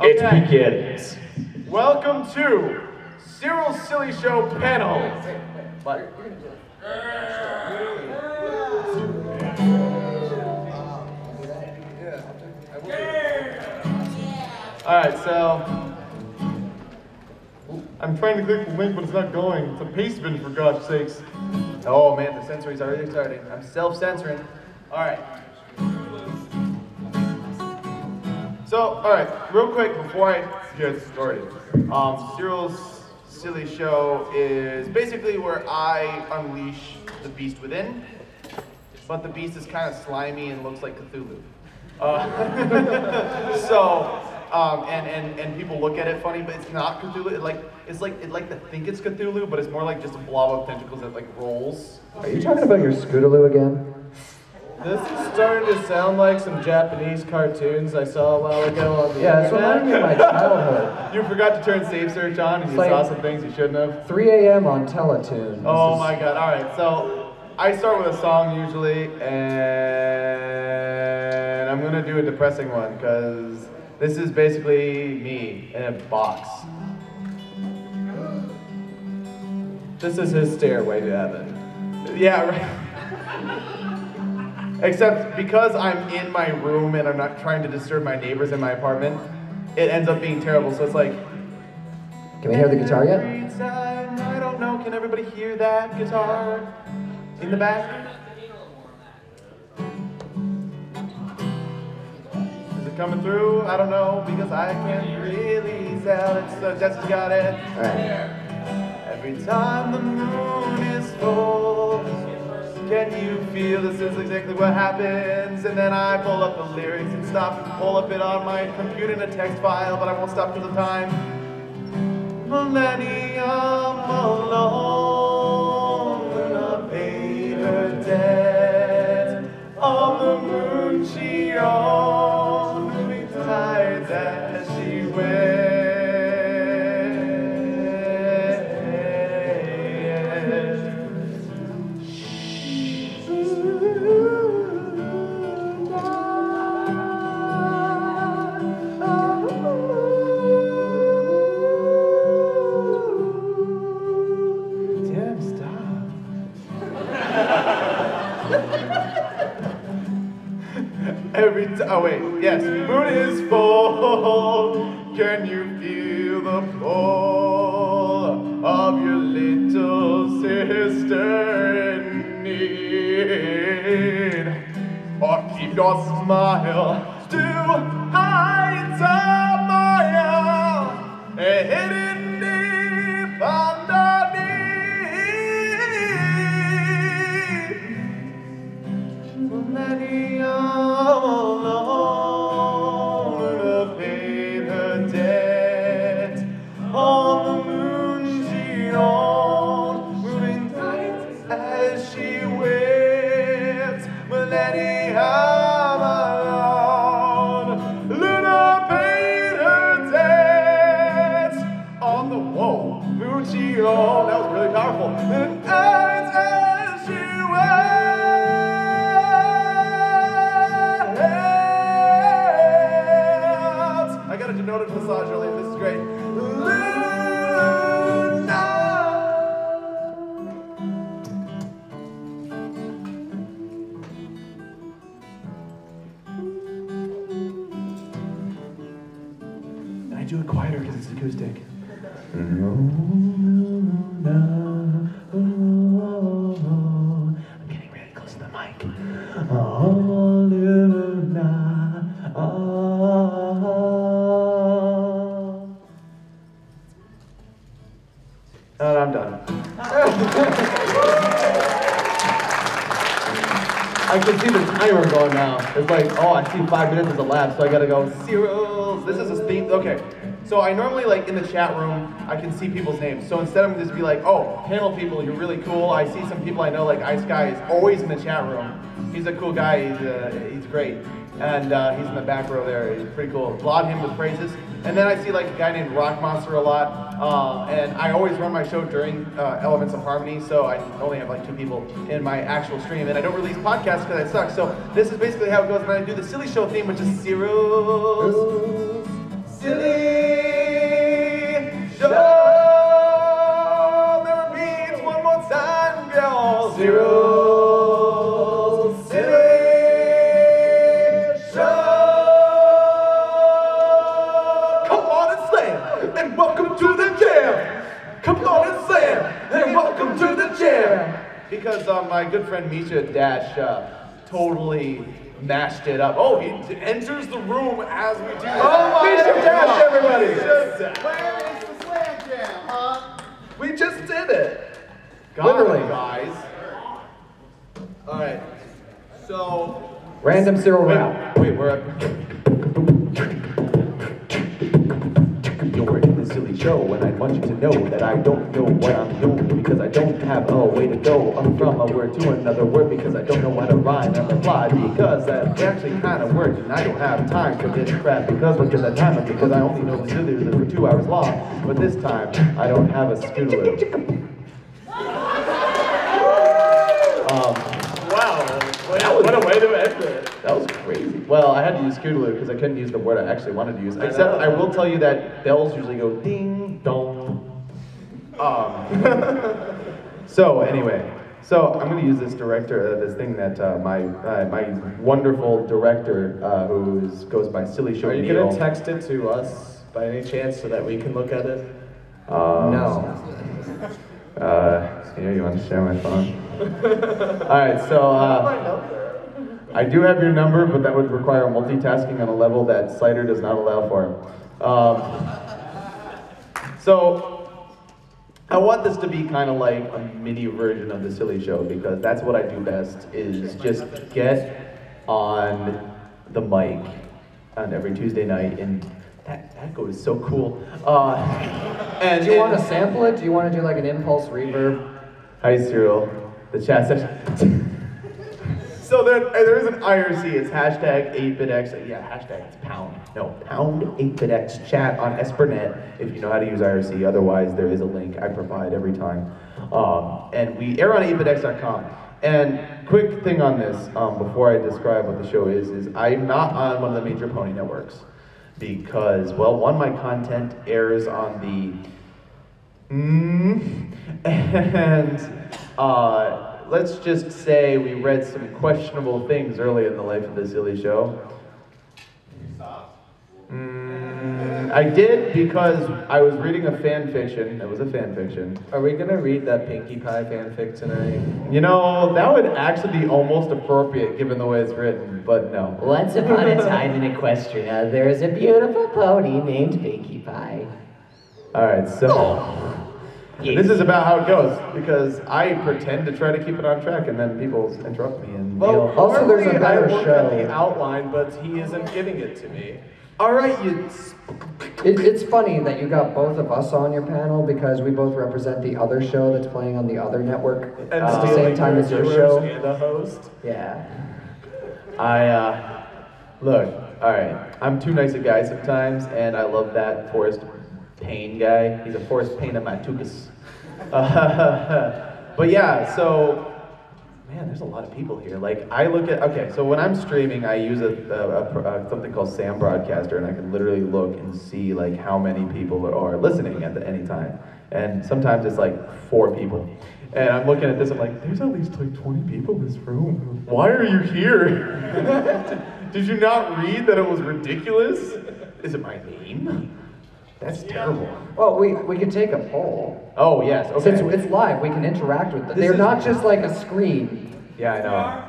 It begins. Welcome to Cyril's Silly Show panel. What? Alright, so I'm trying to click the link, but it's not going. It's a paste bin, for God's sakes. Oh man, the sensory's already starting. I'm self-censoring. Alright. So, alright, real quick before I get started. Cyril's Silly Show is basically where I unleash the beast within, but the beast is kind of slimy and looks like Cthulhu. And people look at it funny, but it's not Cthulhu. It's like to think it's Cthulhu, but it's more like just a blob of tentacles that like rolls. Are you talking about your Scootaloo again? This is starting to sound like some Japanese cartoons I saw a while ago on the internet. It's reminding me of my childhood. You forgot to turn Save Search on and you saw some things you shouldn't have. 3 a.m. on Teletoon. Oh my god, alright, so I start with a song usually, and I'm gonna do a depressing one, because this is basically me in a box. This is his stairway to heaven. Yeah, right. Except because I'm in my room and I'm not trying to disturb my neighbors in my apartment, it ends up being terrible. So it's like, can we hear the guitar yet? I don't know. Can everybody hear that guitar in the back? Is it coming through? I don't know, because I can't really tell. It's Jesse's got it. All right. Every time the moon is full, can you feel this is exactly what happens? And then I pull up the lyrics and stop, pull up it on my computer in a text file, but I won't stop because of time. Millennium alone, Luna paid her debt. On the moon she owned, moving tides as she went. Oh wait, yes. Moon is full. Can you feel the pull of your little sister in need? Or keep your smile still hides a mile hidden deep underneath. Millennium alone paid her debt. On the moon she owned, moving tight as she wept. Millennium alone, Luna paid her debt. On the moon she owned, that was really powerful. Moving tight as she wept. I got a denoted massage earlier, this is great. Luna. And I do it quieter because it's acoustic. Luna, I'm getting really close to the mic. Oh, Luna, And I'm done. I can see the timer going now. It's like, oh, I see 5 minutes has elapsed, so I gotta go, Cyril. This is a theme, okay. So I normally, like, in the chat room, I can see people's names. So instead of just be like, oh, panel people, you're really cool. I see some people I know, like Ice Guy is always in the chat room. He's a cool guy, he's great. And he's in the back row there, he's pretty cool. Applaud him with praises. And then I see like a guy named Rock Monster a lot. And I always run my show during Elements of Harmony, so I only have like 2 people in my actual stream. And I don't release podcasts because I suck. So this is basically how it goes when I do the Silly Show theme, which is Cyril's silly show. There beats one more time, girl. Cyril's silly show. Come on and slam, and welcome to the jam. Come on and slam, and welcome to the jam. Because my good friend Misha Dash totally mashed it up. Oh, he enters the room as we do. Oh, Misha Dash, everybody! Where is the slam jam, huh? We just did it. Literally. Guys. All right. So. Random Cyril rap. Wait, we're up. You're in the silly show, and I want you to know that I don't know what I'm doing because I don't have a way to go from a word to another word because I don't know how to rhyme and reply because that actually kind of works and I don't have time for this crap because look at the time because I only know the silly for 2 hours long, but this time I don't have a scootaloo. Wow, what a way to end it. That was crazy. Well, I had to use scootaloo because I couldn't use the word I actually wanted to use. Except I will tell you that bells usually go ding dong. So anyway, I'm going to use this director, this thing that my wonderful director who goes by Silly Show. Are you going to text it to us by any chance so that we can look at it? No. Here, you want to share my phone? Alright, so I do have your number, but that would require multitasking on a level that Cider does not allow for. So I want this to be kind of like a mini version of the Silly Show because that's what I do best is just get on the mic on every Tuesday night and that echo is so cool. Do you want to sample it? Do you want to do like an impulse reverb? Hi Cyril, the chat session. So there is an IRC, it's hashtag 8bitx, yeah, hashtag it's pound 8bitx chat on Espernet if you know how to use IRC, otherwise there is a link I provide every time. And we air on 8bitx.com. And quick thing on this, before I describe what the show is I'm not on one of the major pony networks because, well, one, my content airs on the and let's just say we read some questionable things early in the life of the Silly Show. I did because I was reading a fan fiction. It was a fan fiction. Are we going to read that Pinkie Pie fanfic tonight? You know, that would actually be almost appropriate given the way it's written, but no. Once upon a time in Equestria, there was a beautiful pony named Pinkie Pie. Alright, so this is about how it goes, because I pretend to try to keep it on track, and then people interrupt me and Well, Also, there's a better I look show. at the outline, but he isn't giving it to me. Alright, you... It's funny that you got both of us on your panel because we both represent the other show that's playing on the other network And at the same time as your show. And the host. Yeah. Look, alright, I'm too nice a guy sometimes, and I love that Forrest Payne guy. He's a Forrest Payne of Matukas. But yeah, so, man, there's a lot of people here. Like, I look at, okay, so when I'm streaming, I use something called Sam Broadcaster, and I can literally look and see, like, how many people are listening at any time. And sometimes it's like 4 people. And I'm looking at this, I'm like, there's at least like 20 people in this room. Why are you here? Did you not read that it was ridiculous? Is it my name? That's terrible. Well, we could take a poll. Oh, yes, okay. Since it's live, we can interact with them. They're not just like a screen. Yeah, I know.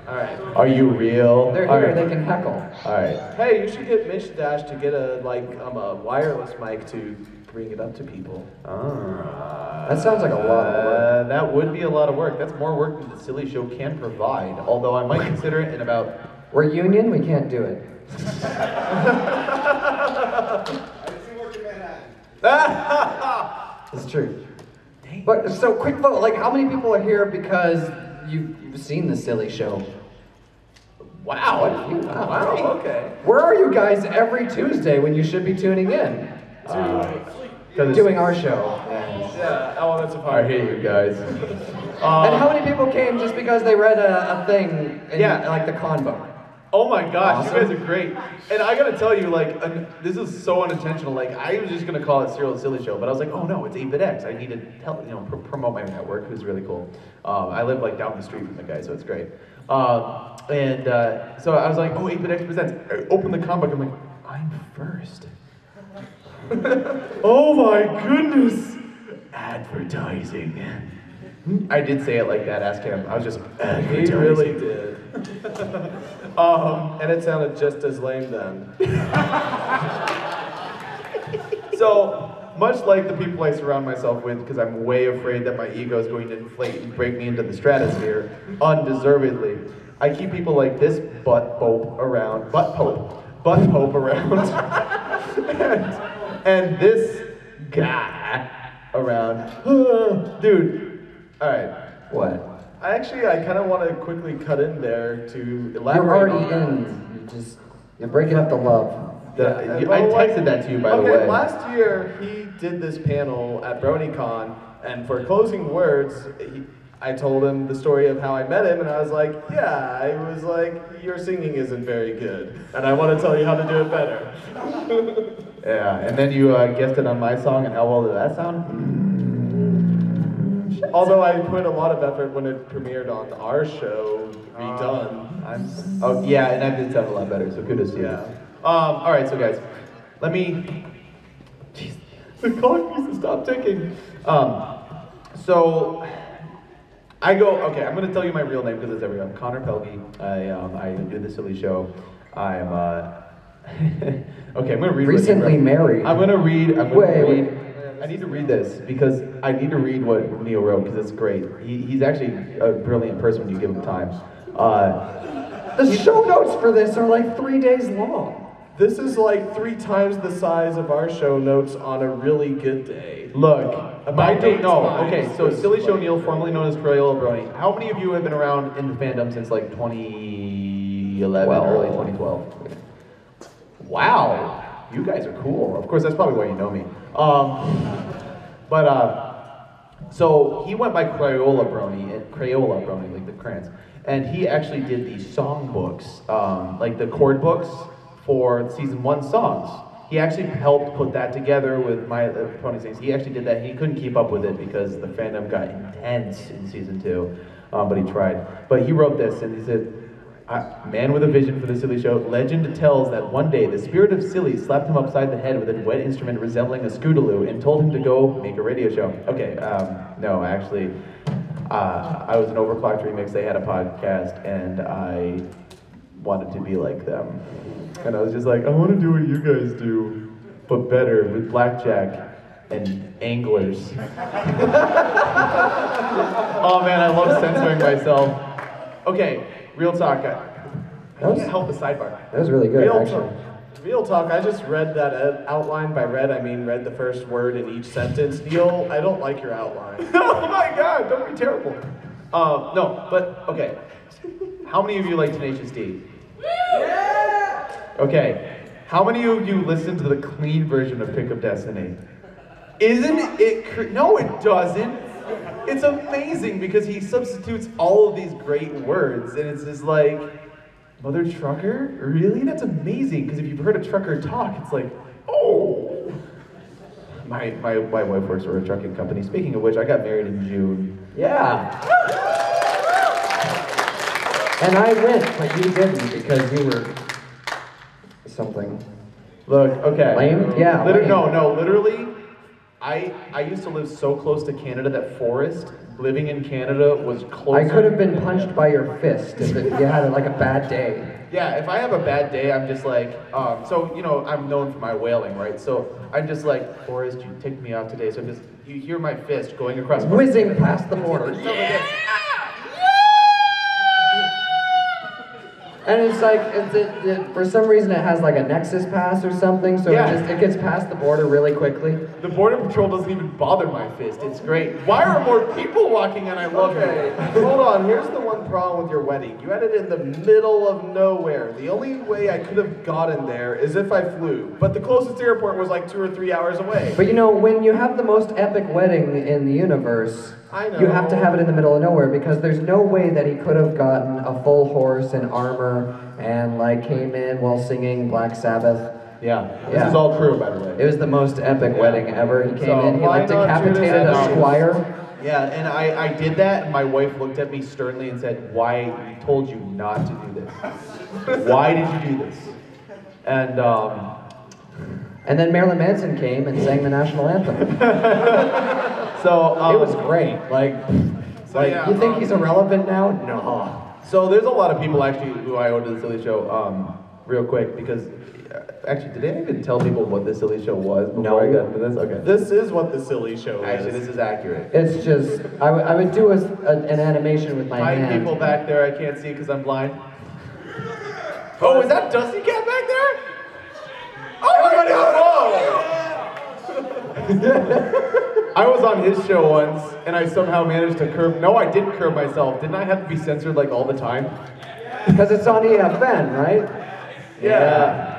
Alright. Are you real? They're All here, right. they can heckle. Alright. Hey, you should get Mitch Dash to get a wireless mic to bring it up to people. That sounds like a lot of work. That would be a lot of work. That's more work than the Silly Show can provide. Although I might consider it in about... We're union, we can't do it. It's true. But so quick vote, like how many people are here because you've seen the Silly Show? Wow. Wow, okay. Where are you guys every Tuesday when you should be tuning in? Doing our show. Yeah, elements of I harmony. hate you guys. And how many people came just because they read a thing in Yeah. like the con book? Oh my gosh, Awesome. you guys are great. And I gotta tell you, like, this is so unintentional. Like, I was just gonna call it Cyril the Silly Show, but I was like, oh no, it's 8BitX. I need to tell, promote my network, who's really cool. I live like down the street from the guy, so it's great. So I was like, oh, 8BitX presents. I open the comic book, I'm like, I'm first. Oh my goodness, advertising. I did say it like that, ask him. I was just, He really did. And it sounded just as lame then. So, much like the people I surround myself with, because I'm way afraid that my ego is going to inflate and break me into the stratosphere, undeservedly, I keep people like this butt pope around, and this guy around. Dude, all right. What? I kind of want to quickly cut in there to You're elaborate already in. You're breaking up the love. I texted that to you, by the way. Okay, last year he did this panel at BronyCon, and for closing words, I told him the story of how I met him, and I was like, yeah, I was like, your singing isn't very good, and I want to tell you how to do it better. Yeah, and then you guessed it on my song, and how well did that sound? Although I put a lot of effort when it premiered on our show, Redone. Oh yeah, and I did sound a lot better, so kudos to you. Yeah. All right, so guys, let me. Jeez, the clock needs to stop ticking. So I go. Okay, I'm gonna tell you my real name because it's everywhere. I'm Connor Pelkey. I do the Silly Show. I'm okay. I'm gonna read. Recently married. I'm gonna read. Wait. I need to read this because I need to read what Neil wrote because it's great. He's actually a brilliant person when you give him time. The show notes for this are like 3 days long. This is like 3 times the size of our show notes on a really good day. Look, my About date. 8 No, times. okay. So Silly Show Neil, formerly known as Cyril the Wolf. How many of you have been around in the fandom since like 2011, early 2012? Wow, you guys are cool. Of course, that's probably why you know me. So he went by Crayola Brony, like the crayons, and he actually did these song books, like the chord books for season 1 songs. He actually helped put that together with my Pony Sings. He actually did that. He couldn't keep up with it because the fandom got intense in season 2, but he tried. But he wrote this, and he said, man with a vision for the Silly Show, legend tells that one day the spirit of Silly slapped him upside the head with a wet instrument resembling a scootaloo and told him to go make a radio show. Okay, no, actually, I was an Overclocked Remix. They had a podcast, and I wanted to be like them. And I was just like, I want to do what you guys do, but better, with blackjack and anglers. Oh man, I love censoring myself. Okay. Real talk, I can't help the sidebar. That was really good, actually. Real talk, I just read that outline. By read, I mean read the first word in each sentence. Neil, I don't like your outline. Oh my god, don't be terrible. No, but, okay. How many of you like Tenacious D? Yeah! Okay. How many of you listen to the clean version of Pick of Destiny? Isn't it, no it doesn't. It's amazing because he substitutes all of these great words, and it's just like, mother trucker? Really? That's amazing, because if you've heard a trucker talk, it's like, oh. My wife works for a trucking company. Speaking of which, I got married in June. Yeah. And I went, but you didn't because you were something. Look, okay. Lame? Yeah, lame. No, literally, I used to live so close to Canada that Forrest, living in Canada, was closer. I could have been punched by your fist if you had like a bad day. Yeah, if I have a bad day, I'm just like, so, I'm known for my wailing, right? So I'm just like, Forrest, you ticked me off today. So I'm just, you hear my fist going across. Whizzing past the border. And it's like, for some reason it has like a Nexus pass or something, so Yeah. it gets past the border really quickly. The Border Patrol doesn't even bother my fist. It's great. Why are more people walking and I love Okay, it? hold on. Here's the one problem with your wedding. You had it in the middle of nowhere. The only way I could have gotten there is if I flew. But the closest airport was like 2 or 3 hours away. But you know, when you have the most epic wedding in the universe, I know. you have to have it in the middle of nowhere because there's no way that he could have gotten a full horse and armor and like came in while singing Black Sabbath. Yeah, this is all true, by the way. It was the most epic wedding ever. He came So, in, he like why not do this decapitated a at squire. Yeah, and I did that, and my wife looked at me sternly and said, "Why? I told you not to do this. Why did you do this?" And then Marilyn Manson came and sang the national anthem. so It was great. Like, yeah, you think he's irrelevant now? No. So there's a lot of people actually who I owe to the Silly Show. Real quick, because actually, did I even tell people what the Silly Show was before I got into this? Okay. This is what the Silly Show is. Actually, this is accurate. It's just, I would do an animation with my Hi, hand. people back there. I can't see because I'm blind. Oh, is that Dusty Cat back there? Oh my God! I was on his show once, and I somehow managed to curb. No, I didn't curb myself. Didn't I have to be censored like all the time? Because it's on EFN, right? Yeah.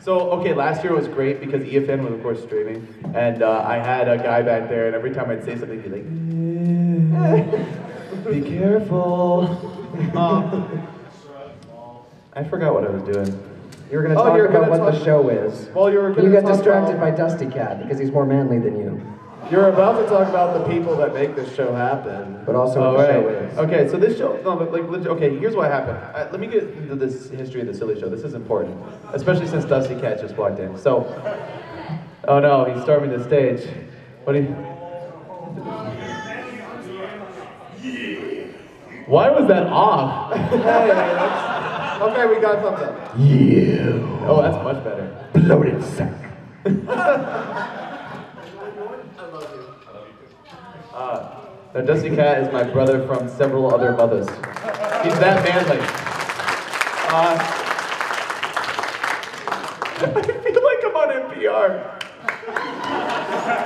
So, okay, last year was great because EFN was, of course, streaming. And I had a guy back there, and every time I'd say something, he'd be like, be careful. I forgot what I was doing. You were going to talk about what the show is. Well, you were You going to got distracted by Dusty Cat because he's more manly than you. You're about to talk about the people that make this show happen. But also what the show is. Okay, so this show, no, but like, okay, here's what happened. Let me get into this history of the Silly Show. This is important, especially since Dusty Cat just walked in. So, oh no, he's storming the stage. What do you? Why was that off? Okay, we got thumbs up. Oh, that's much better. Bloated sack. Now, Dusty Cat is my brother from several other mothers. He's that manly. I feel like I'm on NPR.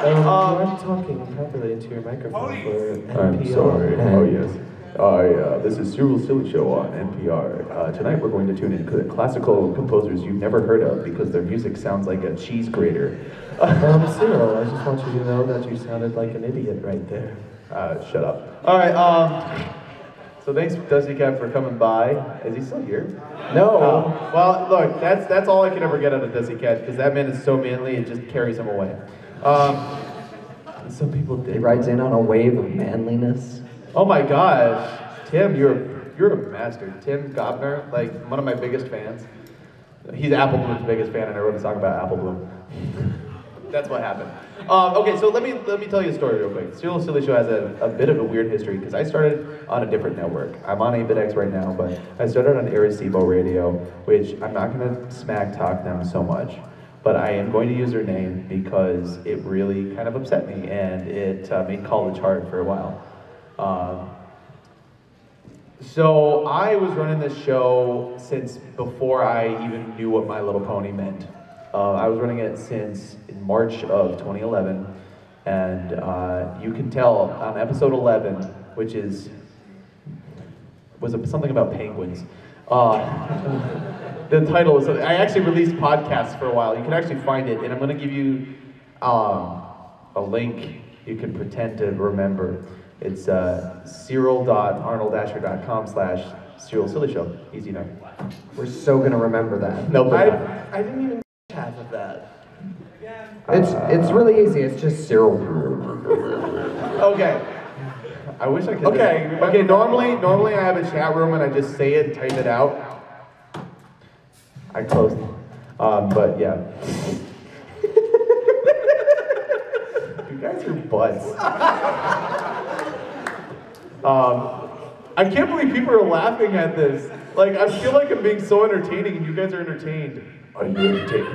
I'm talking properly into your microphone for I'm sorry. Oh, yes. This is Cyril Silly Show on NPR. Tonight we're going to tune in to classical composers you've never heard of because their music sounds like a cheese grater. Cyril, I just want you to know that you sounded like an idiot right there. Shut up. All right. So thanks, Dusty Cat, for coming by. Is he still here? No. Well, look, that's all I can ever get out of Dusty Cat because that man is so manly, it just carries him away. Some people He did. rides in on a wave of manliness. Oh my gosh, Tim, you're a master. Tim Gobner, like one of my biggest fans. He's Apple Bloom's biggest fan, and I wrote a song about Apple Bloom. That's what happened. Okay, so let me tell you a story real quick. Cyril Silly Show has a bit of a weird history because I started on a different network. I'm on 8BitX right now, but I started on Arecibo Radio, which I'm not going to smack talk them so much, but I am going to use their name because it really kind of upset me, and it made Call the Chart for a while. So I was running this show since before I even knew what My Little Pony meant. I was running it since in March of 2011, and you can tell on episode 11, which was something about penguins. The title was, I actually released podcasts for a while. You can actually find it, and I'm going to give you a link you can pretend to remember. It's cyril.arnoldasher.com/Cyril Silly Show. Easy enough. We're so gonna remember that. No, but I didn't even half of that. It's really easy. It's just Cyril. okay. I wish I could. Okay. Okay. Normally I have a chat room and I just say it and type it out. I closed. But yeah. You guys are butts. I can't believe people are laughing at this. Like, I feel like I'm being so entertaining and you guys are entertained. Are you entertained?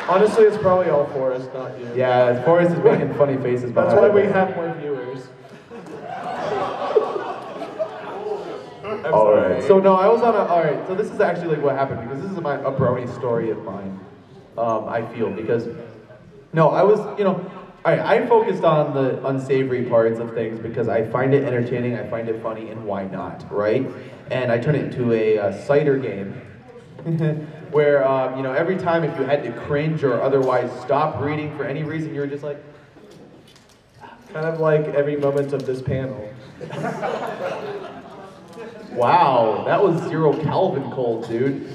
Honestly, it's probably all Forrest, not you. Yeah, Forrest is making funny faces. That's why we have more viewers. Alright, so no, I was on alright, so this is actually like what happened because this is a brony story of mine, I feel, because, no, I Alright, I focused on the unsavory parts of things because I find it entertaining, I find it funny, and why not, right? And I turn it into a cider game where, you know, every time if you had to cringe or otherwise stop reading for any reason, you were just like... Kind of like every moment of this panel. Wow, that was 0 Kelvin cold, dude.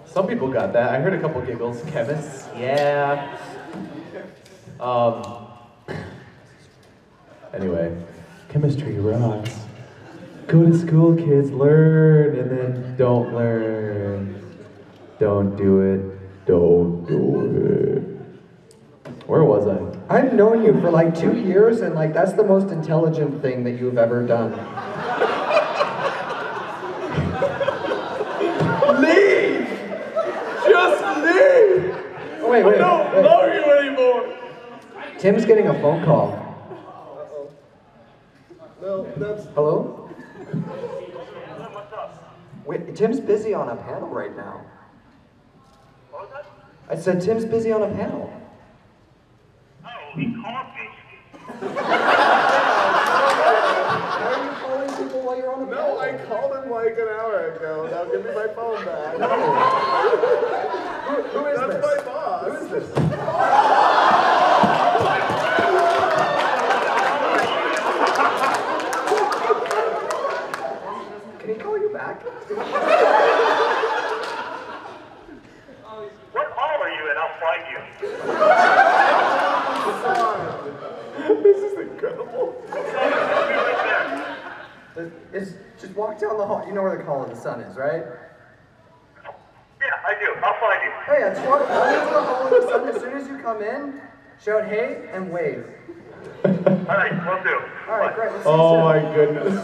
Some people got that. I heard a couple giggles. Chemists, yeah. Anyway, chemistry rocks. Go to school, kids, learn, and then don't learn. Don't do it. Don't do it. Where was I? I've known you for like 2 years, and like that's the most intelligent thing that you've ever done. Leave! Just leave! Oh, wait. I don't love you anymore! Tim's getting a phone call. No, that's... Hello? Wait, Tim's busy on a panel right now. What was that? I said Tim's busy on a panel. Oh, he called me. Why are you calling people while you're on a panel? No, I called him like an hour ago. Now give me my phone back. Who is That's this? my boss. Who is this? Can he call you back? What hall are you in? I'll find you. This is incredible. Just walk down the hall. You know where the Hall of the Sun is, right? Yeah, I do. I'll find you. Hey, just walk into the Hall of the Sun. As soon as you come in, shout hey and wave. All right, will do. All right, great. Let's see you Oh soon. my goodness.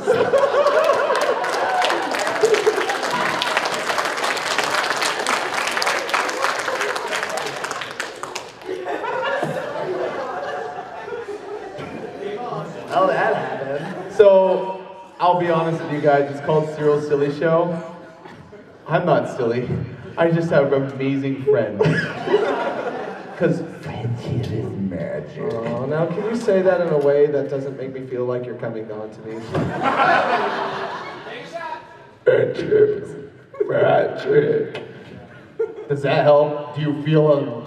How that happened? So, I'll be honest with you guys, it's called Cyril's Silly Show. I'm not silly. I just have amazing friends. Because friendship is magic. Oh, now can you say that in a way that doesn't make me feel like you're coming on to me? Friendship is magic. Does that help? Do you feel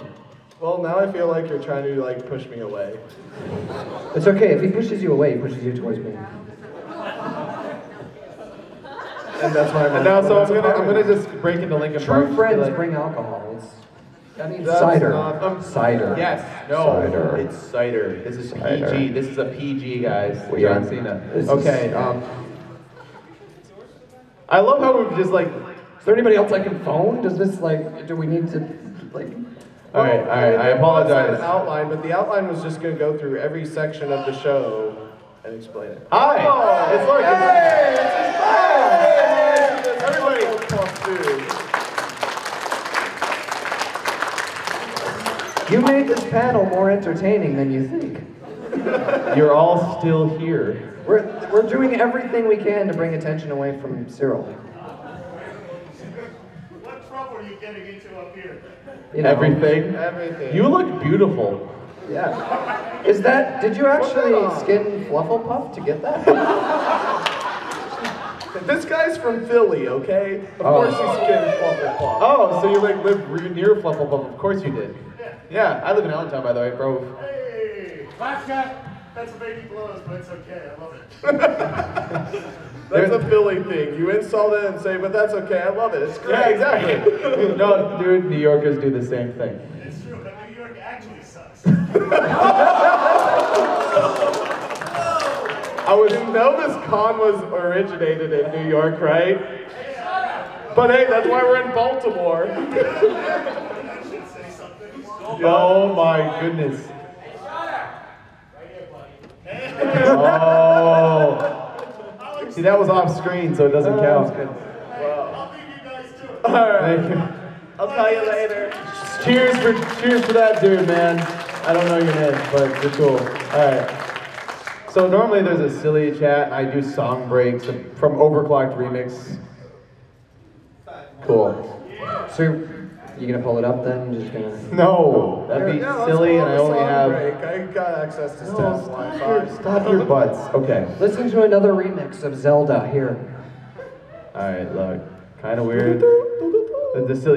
Well, now I feel like you're trying to like push me away. It's okay. If he pushes you away, he pushes you towards me. And that's why And now, so I'm gonna just break into Lincoln Park. True friends like, bring alcohol. That means That's cider. not- Cider. Yes, no, Cider. it's cider. This is Cider. PG. This is a PG, guys. Yeah. John Cena. This is- Okay. I love how we've just like. Is there anybody else I can phone? Does this like? Do we need to like? All right. I An apologize. outline, but the outline was just going to go through every section of the show and explain it. Hi. It's Lord. Everybody plus You made this panel more entertaining than you think. You're all still here. We're doing everything we can to bring attention away from Cyril. What trouble are you getting into up here? You know, Everything. Everything. You look beautiful. Yeah. Is that? Did you actually skin Flufflepuff to get that? This guy's from Philly, okay? Of course he's skinned Flufflepuff. Oh, so you like live near Flufflepuff? Of course you did. Yeah, I live in Allentown, by the way, bro. Hey! Last guy. Pennsylvania blows, but it's okay. I love it. That's a Philly thing. You insult it and say, but that's okay, I love it. It's great. Yeah, exactly. No, dude, New Yorkers do the same thing. It's true, but New York actually sucks. I would know this con was originated in New York, right? But hey, that's why we're in Baltimore. I should say something. Oh my goodness. Oh. See, that was off screen, so it doesn't count. I'll leave you guys to it. Thank you. I'll tell you later. Cheers for that dude, man. I don't know your name, but you're cool. All right. So normally there's a silly chat, and I do song breaks from Overclocked Remix. Cool. So You gonna pull it up then? You're just gonna... No, that'd be silly, and I only have. I got access to stats Wi-Fi. Stop your butts. Okay. Listen to another remix of Zelda here. All right, look. Kind of weird.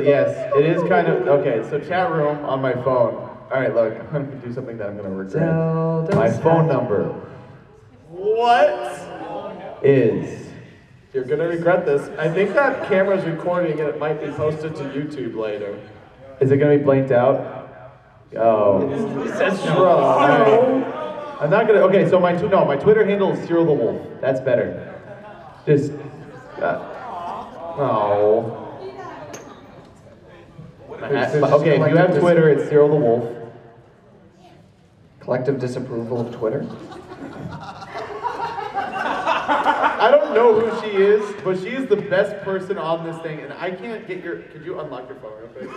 Yes, it is kind of. Okay, so chat room on my phone. All right, look. I'm gonna do something that I'm gonna regret. Zelda My phone number What? is. You're gonna regret this. I think that camera's recording and it might be posted to YouTube later. Is it gonna be blanked out? Oh. That's All right. I'm not gonna. Okay, so my Twitter handle is Cyril the Wolf. That's better. Just. Oh. Okay, if you have Twitter, it's Cyril the Wolf. Collective disapproval of Twitter? I don't know who she is, but she is the best person on this thing, and I can't get your. Could you unlock your phone real quick?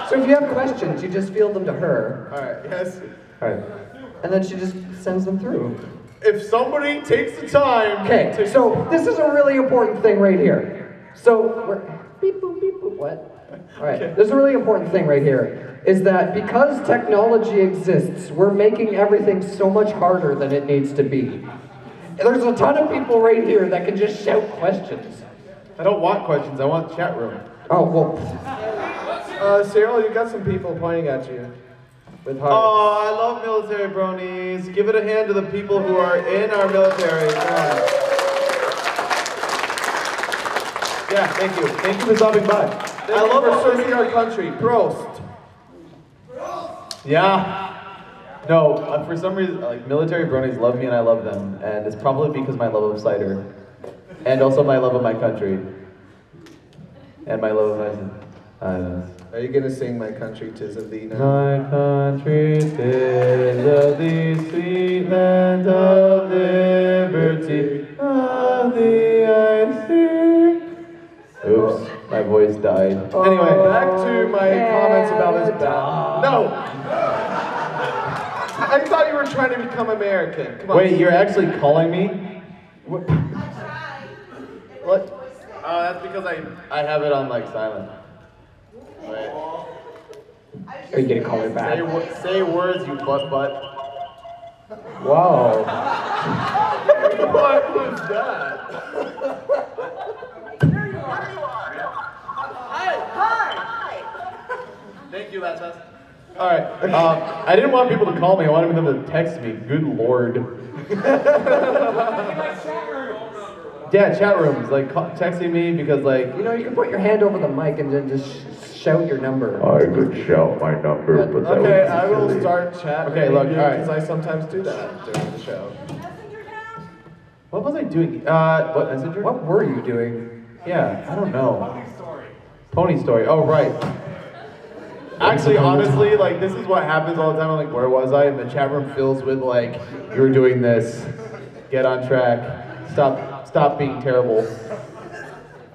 So if you have questions, you just field them to her, All right. Yes. All right. and then she just sends them through. If somebody takes the time. Okay, to so this is a really important thing right here. So we're beep boop beep boop. What? All right. This is a really important thing right here. Is that because technology exists, we're making everything so much harder than it needs to be. There's a ton of people right here that can just shout questions. I don't want questions. I want chat room. Oh well. Cyril, you got some people pointing at you with hearts. Oh, I love military bronies. Give it a hand to the people who are in our military. Come on. Yeah, thank you. Thank you for stopping by. I love for serving our country. Prost. Yeah. No, for some reason, like military bronies love me and I love them, and it's probably because my love of cider, and also my love of my country, and my love of my. Are you gonna sing "My Country 'Tis of Thee" now? My country, 'tis of thee, sweet land of liberty, of thee I sing. Oops, my voice died. Anyway, back to my comments about his back. No! I thought you were trying to become American. Come on. Wait, you're actually calling me? What? Oh, that's because I have it on like silent. Wait. Are you gonna call her back? Say words, you butt. Whoa. What was that? Thank you, Latas. All right. I didn't want people to call me. I wanted them to text me. Good lord. Yeah, chat rooms like texting me because like You know, you can put your hand over the mic and then just shout your number. I could shout my number, but that Okay, would be I will silly. start chat. Okay, look, all right. Because I sometimes do that during the show. What was I doing? What messenger? What were you doing? Yeah, I don't know. Pony story. Oh right. Actually, honestly, like this is what happens all the time. I'm like, where was I? And the chat room fills with like, you're doing this. Get on track. Stop being terrible.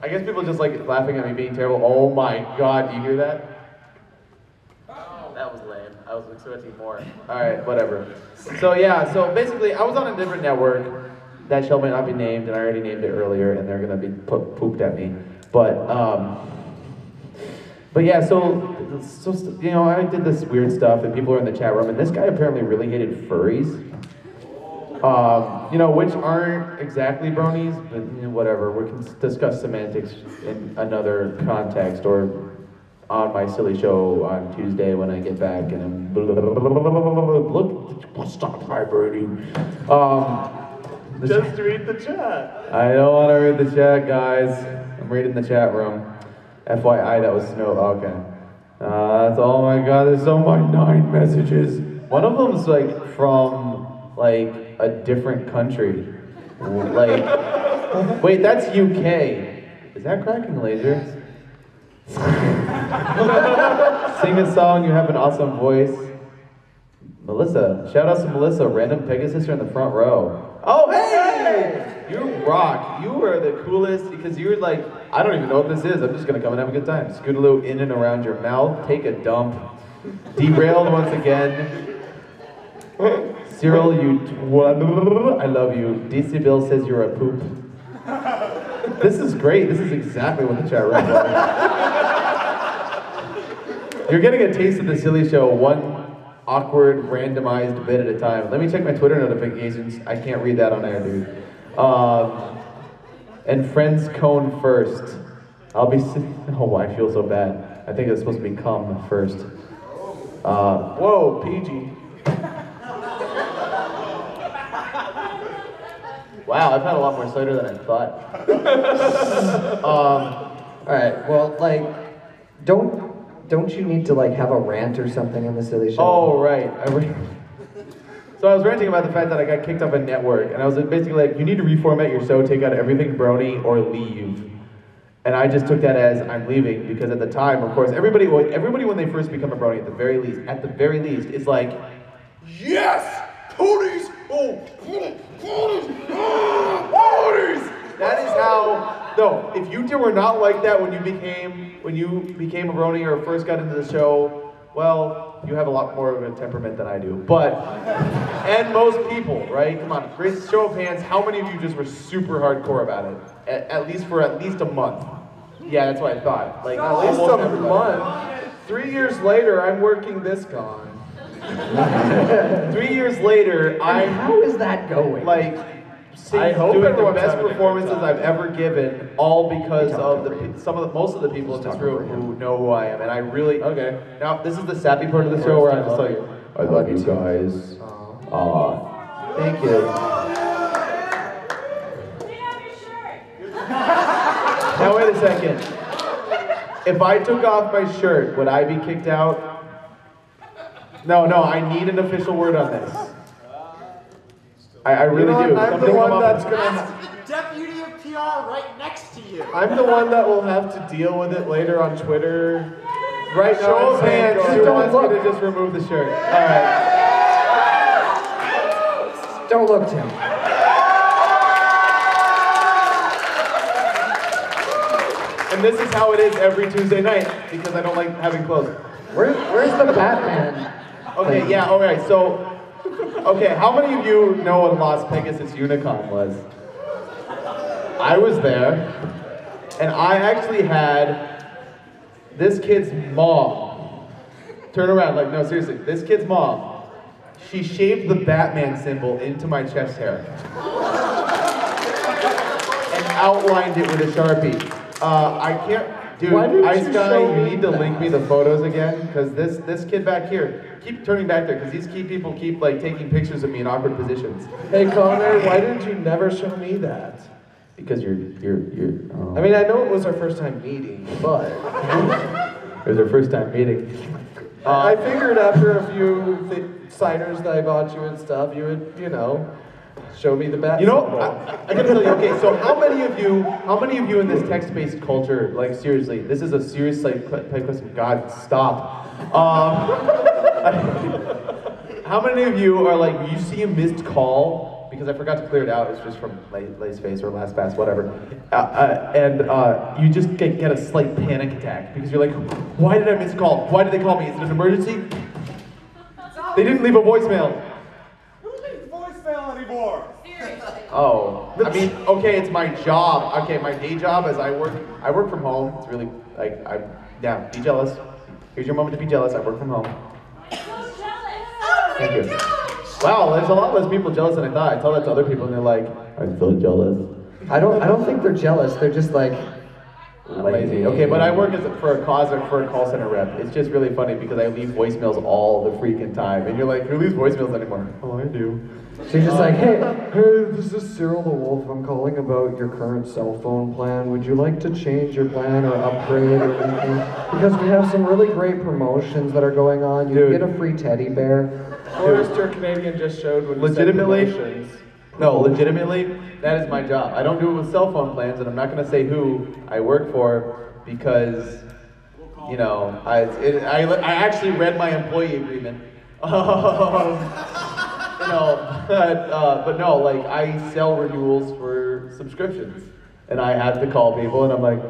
I guess people just like laughing at me being terrible. Oh my God, do you hear that? That was lame. I was expecting more. All right, whatever. So yeah, so basically, I was on a different network. That show might not be named, and I already named it earlier, and they're gonna be pooped at me. But yeah, so you know, I did this weird stuff, and people are in the chat room, and this guy apparently really hated furries. You know, which aren't exactly bronies, but you know, whatever. We can discuss semantics in another context, or on my silly show on Tuesday when I get back, and I'm look, stop vibrating. Just read the chat. I don't want to read the chat, guys. I'm reading the chat room. FYI, that was snow. Okay. That's, oh my God, there's so much 9 messages. One of them's like from like a different country. Like, wait, that's UK. Is that Cracking Laser? Sing a song, you have an awesome voice. Melissa, shout out to Melissa, random Pegasus in the front row. Oh, hey! You rock. You are the coolest because you're like, I don't even know what this is. I'm just gonna come and have a good time. Scootaloo in and around your mouth, take a dump. Derailed once again. Cyril, I love you. DC Bill says you're a poop. This is great. This is exactly what the chat room was. You're getting a taste of the silly show, one awkward, randomized bit at a time. Let me check my Twitter notifications. I can't read that on air, dude. And friends cone first. I'll be. Oh, I feel so bad. I think it's supposed to be come first. Whoa, PG. Wow, I've had a lot more cider than I thought. All right. Well, like, don't you need to like have a rant or something in the silly show? Oh, right. So I was ranting about the fact that I got kicked off a network, and I was basically like, you need to reformat your show, take out everything Brony, or leave. And I just took that as I'm leaving, because at the time, of course, everybody when they first become a Brony, at the very least, is like, yes! Ponies! Oh, ponies! That is how, no, if you two were not like that when you became a Brony or first got into the show, well, you have a lot more of a temperament than I do. But, and most people, right? Come on, great show of hands, how many of you just were super hardcore about it? At least a month. Yeah, that's what I thought. Like, At least a month. 3 years later, I'm working this con. 3 years later, How is that going? like, I hope doing the everyone's best having a good performances time. I've ever given, all because of most of the people in this talk room over him. who know who I am, and I really. Okay. Now, this is the sappy part of the show where I'm just like, I love you guys. Thank you. Now wait a second. If I took off my shirt, would I be kicked out? No, I need an official word on this. I really do. I'm the Something one come up- that's gonna. Ask the deputy of PR right next to you. I'm the one that will have to deal with it later on Twitter. Right now, Show I'm of saying hands, go who ahead. wants me to just remove the shirt? All right. Don't look, Tim. And this is how it is every Tuesday night, because I don't like having clothes. Where's the Batman? Okay, yeah, alright, so, okay, how many of you know what Las Pegasus Unicon was? I was there, and I actually had this kid's mom turn around, like, no, seriously, this kid's mom, she shaved the Batman symbol into my chest hair and outlined it with a Sharpie. I can't, dude, Why didn't Ice you Guy, show you me need to that? link me the photos again, because this kid back here, keep turning back there, because these key people keep like taking pictures of me in awkward positions. Hey Connor, why didn't you never show me that? Because you're I mean, I know it was our first time meeting, but it was our first time meeting. I figured after a few ciders that I bought you and stuff, you would, show me the bat. You know, symbol. I gotta tell you, okay, so how many of you in this text-based culture, like seriously, this is a serious like question, God, stop. How many of you are like, you see a missed call, because I forgot to clear it out, it's just from Lay's face or Last Pass, whatever, and you just get a slight panic attack, because you're like, why did I miss a call? Why did they call me? Is it an emergency? They didn't leave a voicemail. Who leaves voicemail anymore? Oh, I mean, okay, it's my job. Okay, my day job is I work from home. It's really, like, be jealous. Here's your moment to be jealous. I work from home. Thank you. Wow, there's a lot less people jealous than I thought. I tell that to other people and they're like, I'm so jealous. I don't think they're jealous. They're just like Lazy. Okay, but I work for a call center rep. It's just really funny because I leave voicemails all the freaking time. And you're like, who leaves voicemails anymore? Oh, I do. So you're just like, hey, this is Cyril the Wolf. I'm calling about your current cell phone plan. Would you like to change your plan or upgrade or anything? Because we have some really great promotions that are going on. You can get a free teddy bear. Forrester Canadian just showed when you said Legitimately? promotions. No, legitimately, that is my job. I don't do it with cell phone plans, and I'm not going to say who I work for because, I actually read my employee agreement. But no, like I sell renewals for subscriptions, and I have to call people, and I'm like,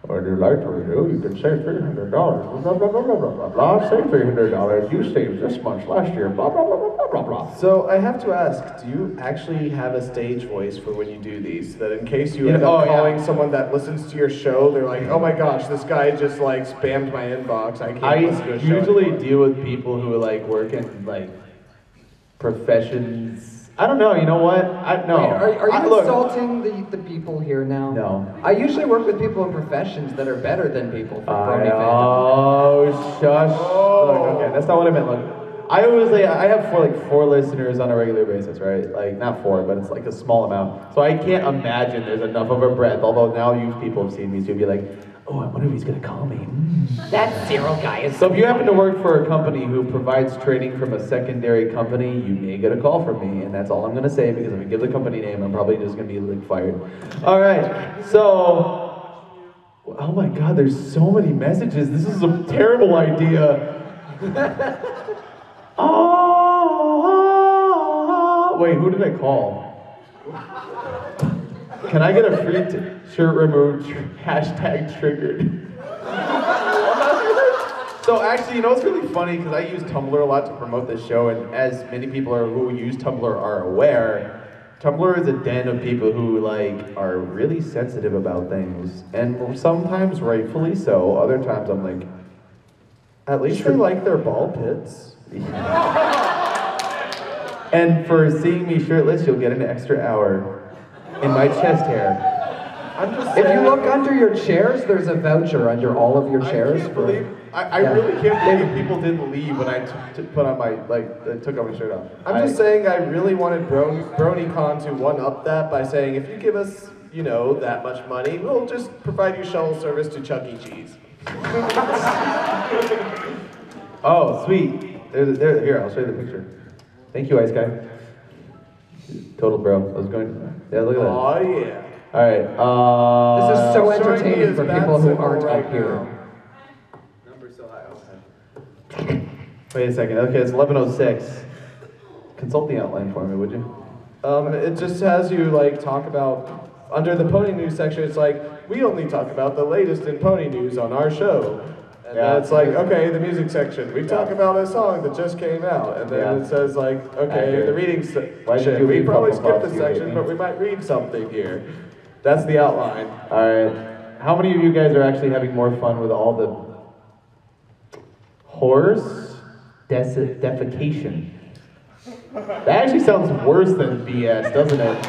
Would you like to renew? You can save $300. Blah, blah, blah, blah, blah, blah, blah. Save $300. You saved this much last year. Blah, blah, blah, blah, blah, blah, blah. So I have to ask, do you actually have a stage voice for when you do these? That in case you end up calling someone that listens to your show, they're like, oh my gosh, this guy just like spammed my inbox. I can't listen to a show. I usually deal with people who like work in like professions. I don't know, you know what? No. Wait, are you insulting the people here now? No. I usually work with people in professions that are better than people from Brony fandom. Oh, shush. Look, okay, that's not what I meant. Look, I always say, I have four listeners on a regular basis, right? Like, not 4, but it's like a small amount. So I can't imagine there's enough of a breadth, although now you people have seen me, so you'll be like, oh, I wonder if he's gonna call me. That Cyril guy is... So if you happen to work for a company who provides training from a secondary company, you may get a call from me, and that's all I'm gonna say, because if I give the company name, I'm probably just gonna be like fired. All right, so, oh my God, there's so many messages. This is a terrible idea. Wait, who did I call? Can I get a free shirt removed, hashtag triggered? So actually, you know what's really funny, because I use Tumblr a lot to promote this show, and as many people who use Tumblr are aware, Tumblr is a den of people who like are really sensitive about things, and sometimes rightfully so, other times I'm like, at least they like their ball pits. And for seeing me shirtless, you'll get an extra hour in my chest hair. I'm just saying. If you look under your chairs, there's a voucher under all of your chairs. I really can't believe people didn't leave when I put on my, took off my shirt off. I'm just saying I really wanted BronyCon to one-up that by saying, if you give us, you know, that much money, we'll just provide you shuttle service to Chuck E. Cheese. Oh, sweet. Here, I'll show you the picture. Thank you, Ice Guy. Total bro. I was going, yeah, look at that. Oh, yeah. All right, this is so entertaining for people who aren't up here. Number's so high. Okay. Wait a second. Okay, it's 11:06. Consult the outline for me, would you? It just has you like talk about under the pony news section. It's like we only talk about the latest in pony news on our show. And then it's like, okay, the music section. We talk about a song that just came out, and then it says like, okay, the reading section. We probably skipped the section, but we might read something here. That's the outline. All right. How many of you guys are actually having more fun with all the horse defecation? That actually sounds worse than BS, doesn't it?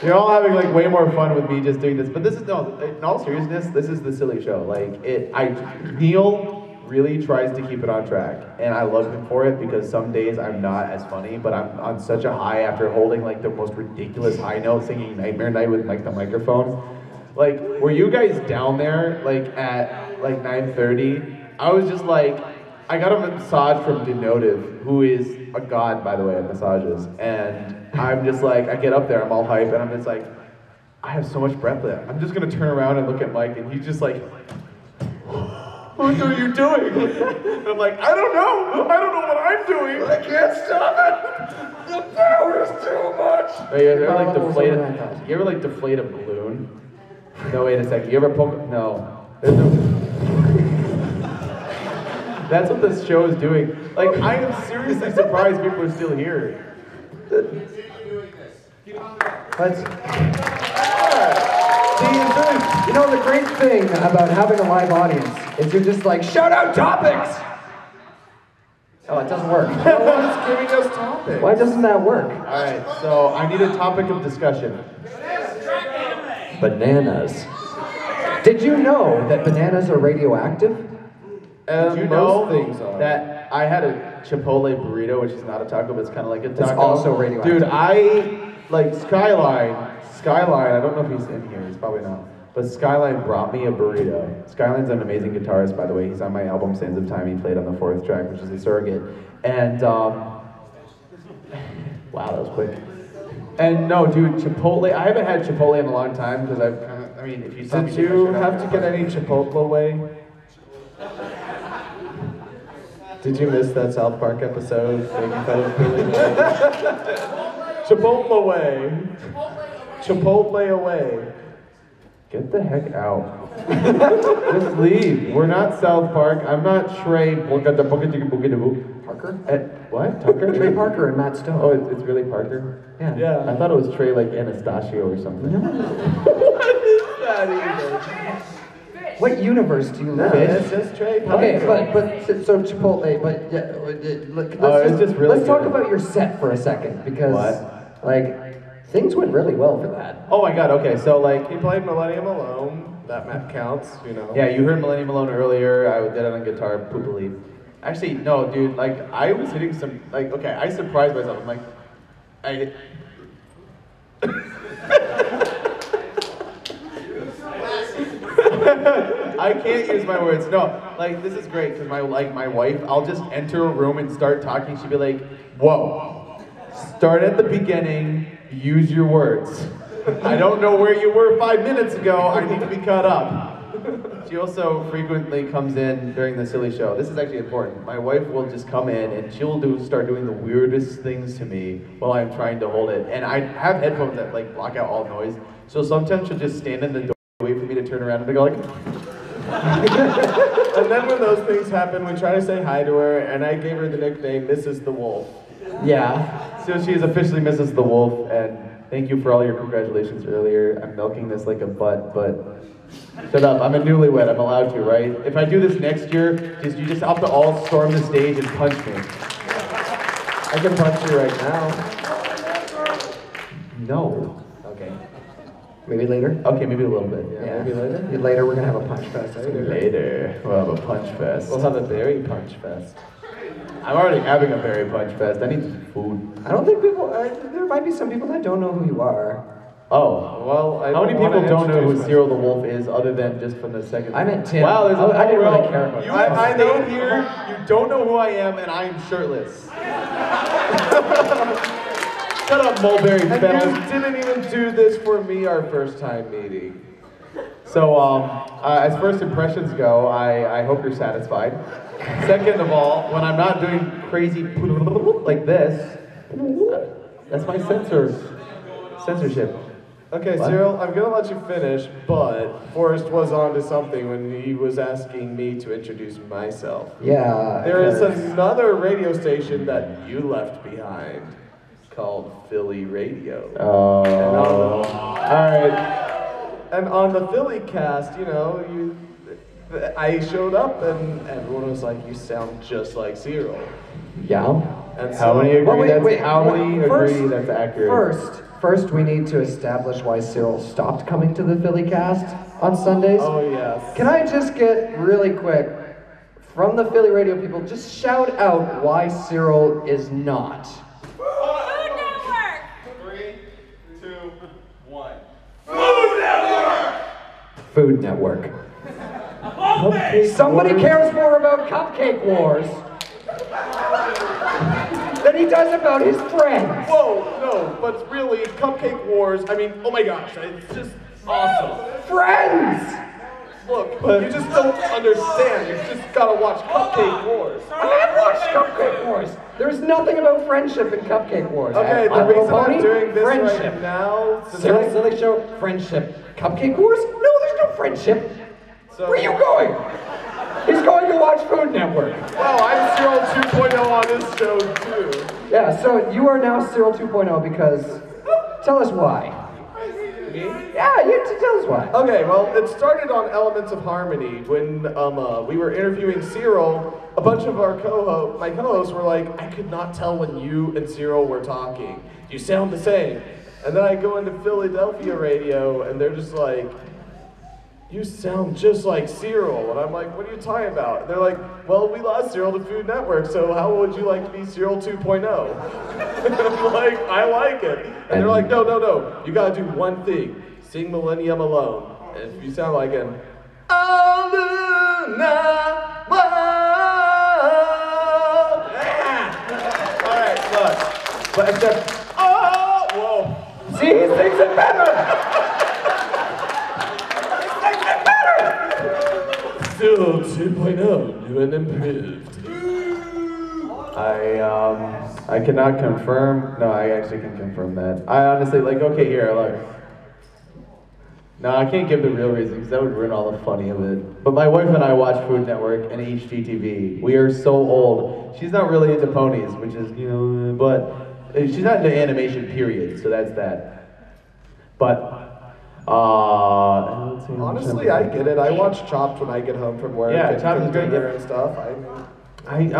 You're all having like way more fun with me just doing this, but this is no. In all seriousness, this is the silly show. Like Neil really tries to keep it on track, and I love him for it because some days I'm not as funny, but I'm on such a high after holding like the most ridiculous high note, singing Nightmare Night with the microphone. Like, were you guys down there like at like 9:30? I was just like, I got a massage from Denotive, who is a god, by the way, at massages, and I'm just like, I get up there, I'm all hype, and I'm just like, I have so much breath left. I'm just gonna turn around and look at Mike, and he's just like, what are you doing? And I'm like, I don't know what I'm doing. I can't stop it. The power is too much. You ever like deflate a balloon? No, wait a second. You ever poke? No. That's what this show is doing. Like, I am seriously surprised people are still here. Let's... See, you know, the great thing about having a live audience is you're just like, shout out topics! Oh, it doesn't work. No one's giving us topics. Why doesn't that work? All right, so I need a topic of discussion. Bananas. Did you know that bananas are radioactive? Did you know that I had a Chipotle burrito, which is not a taco, but it's kind of like a taco. It's also radioactive. Dude, I, like, Skyline, I don't know if he's in here, he's probably not, but Skyline brought me a burrito. Skyline's an amazing guitarist, by the way. He's on my album, Sands of Time. He played on the 4th track, which is a surrogate. And, wow, that was quick. And no, dude, Chipotle, I haven't had Chipotle in a long time, because I've kind of, I mean, if you saw me... Did you have to get any Chipotle way? Did you miss that South Park episode? Making fun of Billy Ray? Chipotle away. Chipotle away. Get the heck out. Just leave. We're not South Park. I'm not Trey. Parker? What? Tucker? Trey Parker and Matt Stone. Oh, it's really Parker? Yeah. Yeah. I thought it was Trey like Anastasio or something. What is that even? What universe do you live in? It's just Trey Parker. Okay, but so Chipotle, but yeah, let's talk about your set for a second because like things went really well for that. Oh my God. Okay, so like He played Millennium Alone. That map counts, you know. yeah, you heard Millennium Alone earlier. I did it on guitar, poopily. Actually, no, dude. Like I was hitting some like okay. I surprised myself. I'm like, I can't use my words. No, like this is great because my wife, I'll just enter a room and start talking. She'd be like, "Whoa, start at the beginning. Use your words. I don't know where you were 5 minutes ago. I need to be caught up." She also frequently comes in during the silly show. This is actually important. My wife will just come in and she'll start doing the weirdest things to me while I'm trying to hold it. And I have headphones that like block out all noise. So sometimes she'll just stand in the door, wait for me to turn around and go like. And then when those things happen, we try to say hi to her, and I gave her the nickname Mrs. the Wolf. Yeah. So she is officially Mrs. the Wolf, and thank you for all your congratulations earlier. I'm milking this like a butt, but shut up. I'm a newlywed. I'm allowed to, right? If I do this next year, you just have to all storm the stage and punch me. I can punch you right now. No. Okay. Maybe later? Okay, maybe a little bit. Yeah. Maybe later? Later we're gonna have a punch fest. Later, we'll have a punch fest. We'll have a berry punch fest. I'm already having a berry punch fest. I need some food. I don't think people, there might be some people that don't know who you are. Oh, Well, I how many wanna people don't know who introduce Cyril the Wolf is other than just from the second? I meant Tim. Wow, there's a I didn't really row. care about You that. I know here, you don't know who I am, and I am shirtless. Shut up, Mulberry And Fennel. you didn't even do this for me our first time meeting. So, as first impressions go, I hope you're satisfied. Second of all, when I'm not doing crazy like this, that's my censorship. Okay, What? Cyril, I'm gonna let you finish, but Forrest was onto something when he was asking me to introduce myself. Yeah. There is because- another radio station that you left behind called Philly Radio. Oh. Alright. And on the Philly cast, you know, I showed up and everyone was like, "You sound just like Cyril." Yeah. And How many agree Well, how many first- agree that's accurate? First we need to establish why Cyril stopped coming to the Philly cast on Sundays. Oh yes. Can I just get really quick, from the Philly radio people, just shout out why Cyril is not. Food Network! 3, 2, 1. Food Network. Buffet! Somebody cares more about Cupcake Wars than he does about his friends. Whoa, no, but really, Cupcake Wars, I mean, oh my gosh, it's just awesome. Friends! Look, you just don't understand. You just gotta watch Cupcake Wars. I've watched Cupcake Wars. There's nothing about friendship in Cupcake Wars. Okay, My the Little reason Pony, I'm doing this friendship. right now, Cyril Silly Show, friendship. Cupcake Wars? No, there's no friendship. So- Where are you going? He's going to watch Food Network. well, I'm Cyril 2.0 on this show too. Yeah, so you are now Cyril 2.0 because, tell us why. Me? Yeah, tell us why. Okay, well, it started on Elements of Harmony when we were interviewing Cyril. A bunch of my co-hosts were like, "I could not tell when you and Cyril were talking. You sound the same." And then I go into Philadelphia radio, and they're just like, "You sound just like Cyril." And I'm like, "What are you talking about?" And they're like, "Well, we lost Cyril to Food Network, so how would you like to be Cyril 2.0? And I'm like, "I like it." And they're like, no, you gotta do one thing. Sing Millennium Alone. And if you sound like him, "Oh, Luna, all right, look. But except, oh, whoa. See, he thinks it better. Cyril 2.0, new and improved. I cannot confirm. No, I actually can confirm that. I honestly okay here. Look. No, I can't give the real reason because that would ruin all the funny of it. But my wife and I watch Food Network and HGTV. We are so old. She's not really into ponies, which is, you know, but she's not into animation, period. So that's that. But, honestly, I get it. I watch Chopped when I get home from work. Yeah, and Chopped is cook great. dinner and stuff. I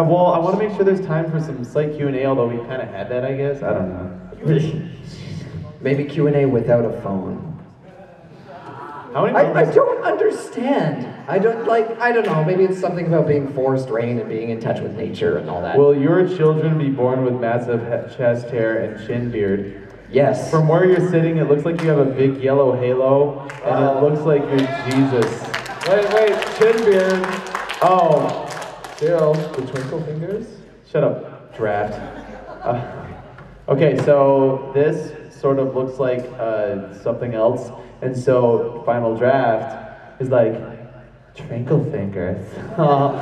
want to make sure there's time for some slight Q&A, although we kind of had that, I guess. I don't know. Maybe Q&A without a phone. How many I don't understand. I don't know, maybe it's something about being forced rain and being in touch with nature and all that. Will your children be born with massive chest hair and chin beard? Yes. From where you're sitting, it looks like you have a big yellow halo, and it looks like you're Jesus. Wait, chin beard. Oh, Cyril, the twinkle fingers? shut up, draft. Okay, so this sort of looks like something else, and so final draft is like twinkle fingers. Oh,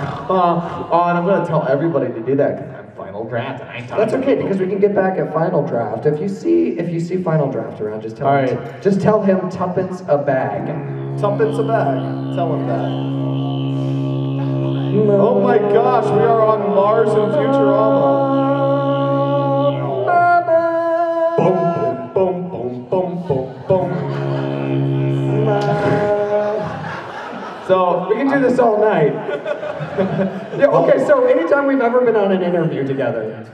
and I'm gonna tell everybody to do that because I'm final draft, and I ain't talking. That's okay because we can get back at final draft. If you see final draft around, just tell All him. right. Just tell him tuppence a bag. Tuppence a bag. Tell him that. Oh my gosh, we are on Mars in Futurama. Boom, boom, boom, boom, boom, boom. So we can do this all night. Yeah, okay, so anytime we've ever been on an interview together,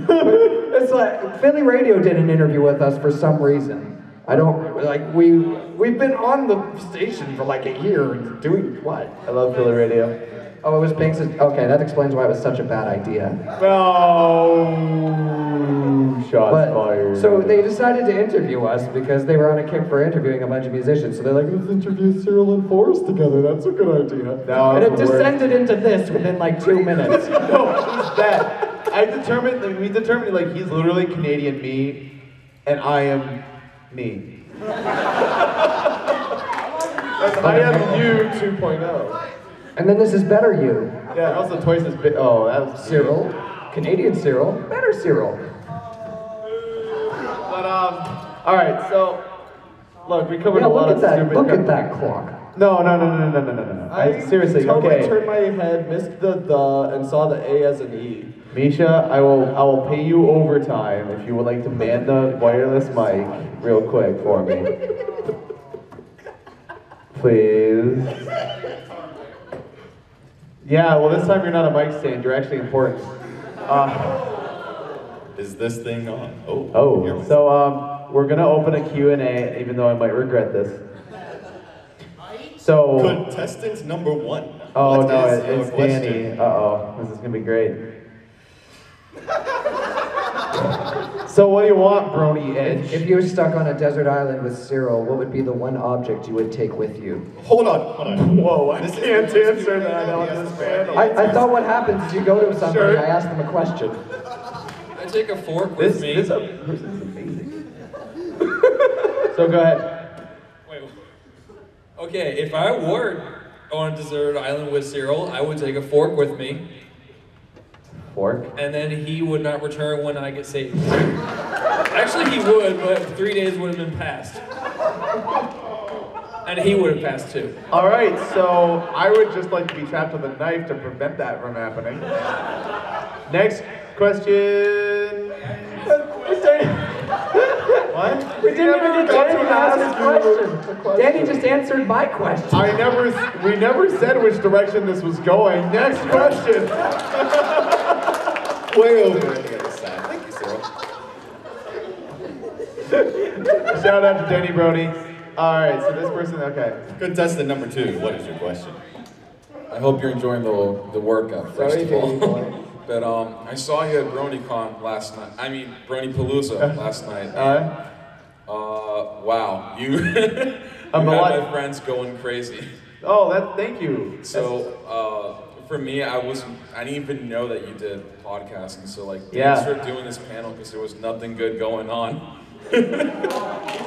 it's like Philly Radio did an interview with us for some reason. I don't like we've been on the station for like a year doing what? I love Philly Radio. Oh, it was Pink's. Okay, that explains why it was such a bad idea. No, shots fired. So they decided to interview us because they were on a kick for interviewing a bunch of musicians. So they're like, let's interview Cyril and Forrest together. That's a good idea. No, and it that's the worst. descended into this within like 2 minutes. No, he's that. We determined like he's literally Canadian me, and I am me. I am you 2.0. And then this is better you. Yeah, also twice as big. Oh, that was Cyril, Canadian Cyril, better Cyril. But all right. So, look, we covered Yeah, a lot look of at that. stupid. Look at that clock. No. Seriously, totally okay. turned my head, missed the and saw the A as an E. Misha, I will pay you overtime if you would like to man the wireless mic real quick for me. Please. Yeah, well this time you're not a mic stand, you're actually important. Is this thing on? Oh, so we're gonna open a Q&A, even though I might regret this. So. Contestant number 1. Oh What no, is your it's question? Danny. Uh-oh, this is gonna be great. So what do you want, Brony Edge? If you were stuck on a desert island with Cyril, what would be the one object you would take with you? Hold on. Whoa, I This is- can't this is answer Q&A, that on yes, this right. panel. I thought what happens is you go to somebody, Sure. I ask them a question. I take a fork with me. This person is amazing. So go ahead. Wait. Okay, if I were on a desert island with Cyril, I would take a fork with me, Fork. and then he would not return when I get saved. Actually, he would, but 3 days would have been passed. And he would have passed too. All right, so I would just like to be trapped with a knife to prevent that from happening. Next question. What? We didn't even get Danny to ask his question. Danny just answered my question. We never said which direction this was going. Next question. Way over on the other side. Thank you, Cyril. Shout out to Danny Brody. All right, so this person, okay. Contestant number 2, what is your question? I hope you're enjoying the workout, first Sorry, of all. Danny boy. But I saw you at BronyCon last night. I mean, BronyPalooza last night. Wow, you, you I'm had a lot- my friends going crazy. Oh, thank you. So for me, I didn't even know that you did podcasting. So like, Yeah. thanks for doing this panel because there was nothing good going on.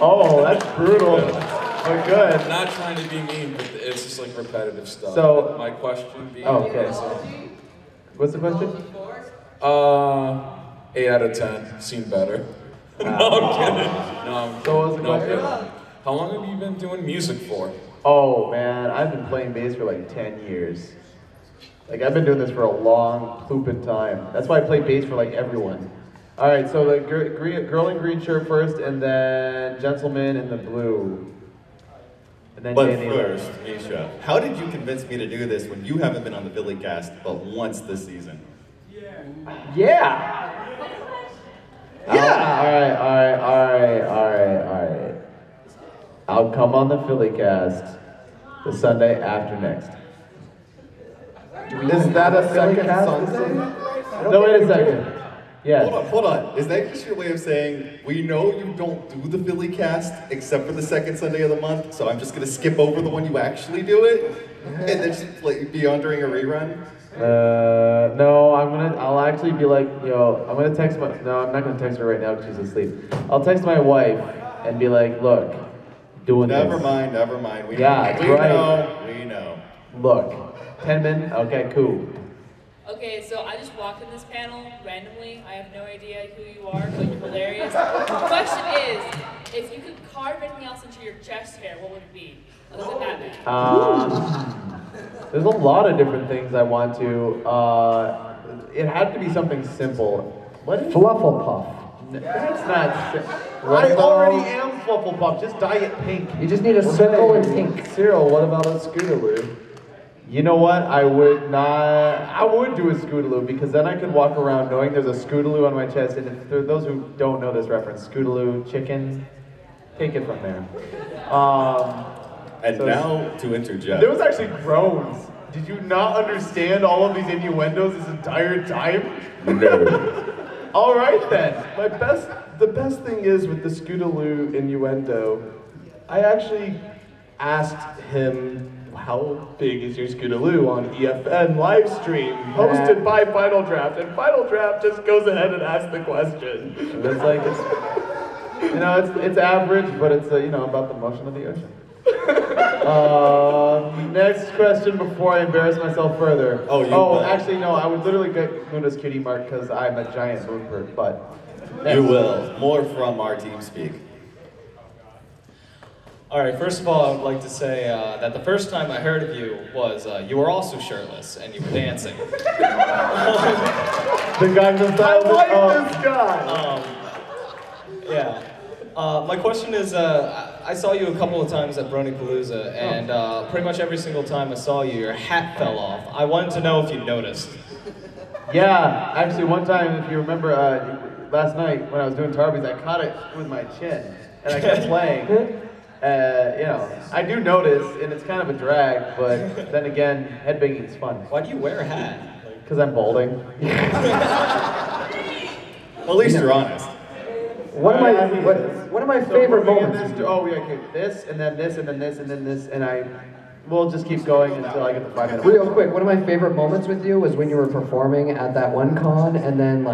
Oh, that's brutal, but good. I'm not trying to be mean, but it's just like repetitive stuff. So- my question being, Oh, okay. What's the question? 8 out of 10. Seen better. No, I'm kidding. No, So what was the no, I'm question? kidding. How long have you been doing music for? Oh man, I've been playing bass for like 10 years. Like I've been doing this for a long poopin' time. That's why I play bass for like everyone. All right, so the girl in green shirt first, and then gentleman in the blue. And then But Danny. first, Misha, how did you convince me to do this when you haven't been on the Philly cast but once this season? Yeah. All right. I'll come on the Philly cast the Sunday after next. Is that a second Sunday? No, wait a second. Yes. Hold on. Is that just your way of saying, we know you don't do the Philly cast except for the second Sunday of the month, so I'm just gonna skip over the one you actually do it? And then just be on during a rerun? No, I'll actually be like, I'm gonna text no, I'm not gonna text her right now because she's asleep. I'll text my wife and be like, look, doing this. Never mind. We know. Look, 10 minutes, okay, cool. Okay, so I just walked in this panel randomly. I have no idea who you are, but you're hilarious. The question is, if you could carve anything else into your chest hair, what would it be? Other than Batman. There's a lot of different things I want to. It had to be something simple. What is Flufflepuff. That's not. I already am Flufflepuff. Just dye it pink. You just need a circle and pink. Cyril, what about a Scootaloo? You know what? I would do a Scootaloo because then I could walk around knowing there's a Scootaloo on my chest. And if for those who don't know this reference, Scootaloo, chicken, take it from there. And now to interject. There was actually groans. Did you not understand all of these innuendos this entire time? No. All right then. The best thing is with the Scootaloo innuendo, I actually asked him, how big is your Scootaloo on EFN live stream, hosted by Final Draft, and Final Draft just goes ahead and asks the question. And it's like it's average, but it's about the motion of the ocean. Next question before I embarrass myself further. Actually no, I would literally get Luna's cutie mark because I'm a giant moonbird, but next. You will. More from our team speak. All right, first of all, I would like to say that the first time I heard of you was you were also shirtless and you were dancing. The Gangnam Style. I like this guy. Yeah. My question is, I saw you a couple of times at BronyPalooza, and pretty much every single time I saw you, your hat fell off. I wanted to know if you noticed. Yeah, actually one time, if you remember, last night when I was doing Tarbies, I caught it with my chin, and I kept playing. I do notice, and it's kind of a drag, but then again, headbanging is fun. Why do you wear a hat? Because I'm balding. Well, at least you're honest. One of my favorite moments. This, and then this, and then this, and then this, and we'll just keep going until I get the 5 minutes. Real quick, one of my favorite moments with you was when you were performing at that one con, and then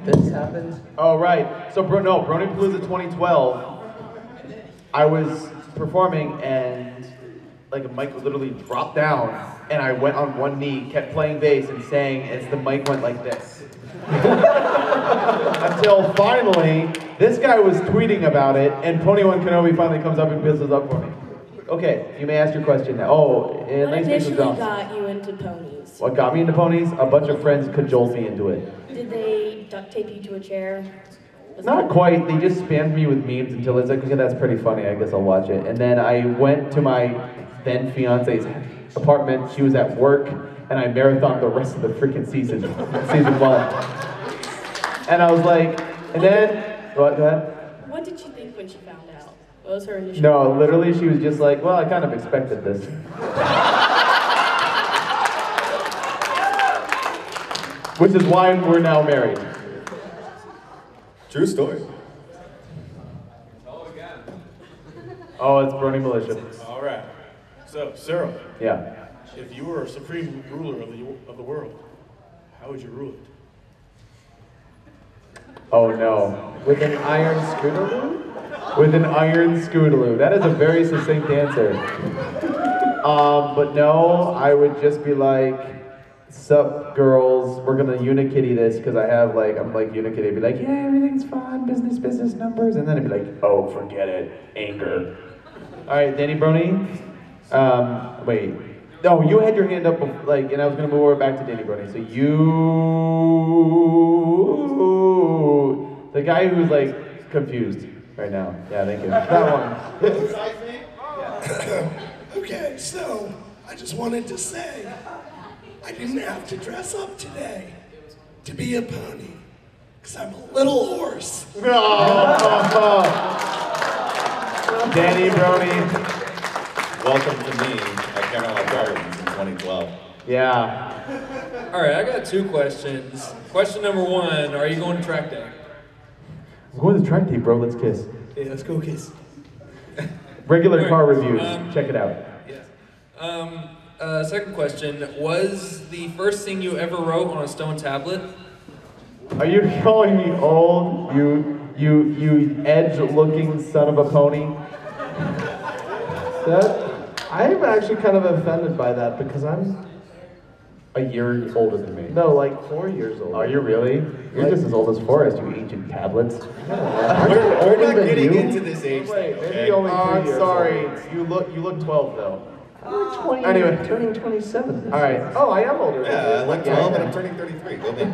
this happened. Oh right. So BronyPalooza 2012. I was performing and a mic would literally drop down and I went on one knee, kept playing bass and sang as the mic went like this. Until finally, this guy was tweeting about it and Pony1 Kenobi finally comes up and pisses up for me. Okay, you may ask your question now. What initially got you into ponies? What got me into ponies? A bunch of friends cajoled me into it. Did they duct tape you to a chair? Not quite. They just spammed me with memes until it's like, okay, that's pretty funny. I guess I'll watch it. And then I went to my then fiance's apartment. She was at work, and I marathoned the rest of the freaking season 1. And I was like, and then, what? Go ahead. What did she think when she found out? What was her initial? No, literally, she was just like, well, I kind of expected this. Which is why we're now married. True story. Oh, it's Brony Militia. All right. So, Cyril. Yeah. If you were a supreme ruler of the world, how would you rule it? Oh no. With an iron Scootaloo? With an iron Scootaloo. That is a very succinct answer. But no, I would just be like, sup girls, we're gonna unikitty this because I'm unikitty. I'd be like, yeah, everything's fine, business, numbers. And then I'd be like, oh, forget it, anger. All right, Danny Brony. Wait. No, you had your hand up, like, and I was gonna move over back to Danny Brony. So you, the guy who's like confused right now. Yeah, thank you. That one. Okay, so I just wanted to say I didn't have to dress up today to be a pony, because I'm a little horse. Danny Brony. Welcome to me at Carolina Gardens in 2012. Yeah. All right, I got 2 questions. Question number 1, are you going to track day? I'm going to track day, bro. Let's kiss. Yeah, let's go kiss. Regular car reviews. Check it out. Yes. Second question, was the first thing you ever wrote on a stone tablet? Are you calling me old? You edge-looking son of a pony? I'm actually kind of offended by that because I'm a year older than me. No, like 4 years old. Are you really? You're just as old as Forrest, you ancient tablets. We're not getting into this age thing, okay? Maybe only 3 I'm years sorry. old. You look 12 though. I'm 20, Anyway. turning 27. All right. Oh, I am older. Yeah, I'm like 12 and I'm turning 33. Go me.